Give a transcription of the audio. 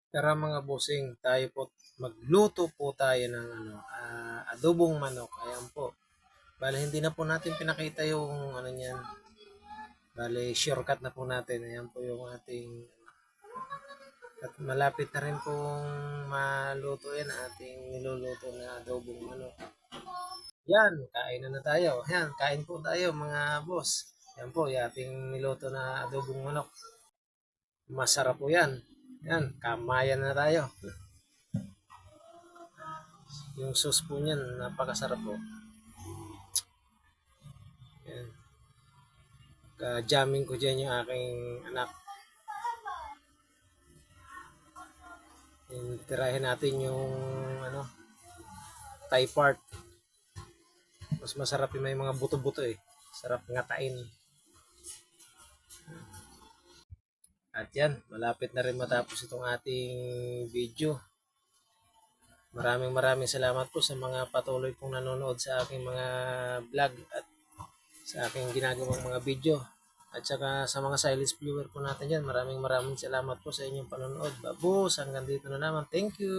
Tara mga bossing, tayo po magluto po tayo ng adobong manok. Ayan po. Bale, hindi na po natin pinakita yung ano niyan. Bale, shortcut na po natin. Ayan po yung ating at malapit na rin pong maluto yan ating niluluto na adobong manok. Yan, kain na tayo. Yan, kain po tayo mga boss. Yan po, yung ating niluto na adobong manok. Masarap po yan. Yan, kamayan na tayo. Yung sauce po niyan, napakasarap po. Yan. Ka-jamming ko dyan yung aking anak. Yung tirahin natin yung ano, Thai part. Mas masarap yung may mga buto-buto eh. Sarap ngatain. At yan, malapit na rin matapos itong ating video. Maraming salamat po sa mga patuloy pong nanonood sa aking mga vlog at sa aking ginagawang mga video. At saka sa mga silent viewer po natin dyan, maraming salamat po sa inyong panonood. Babos, hanggang dito na naman. Thank you!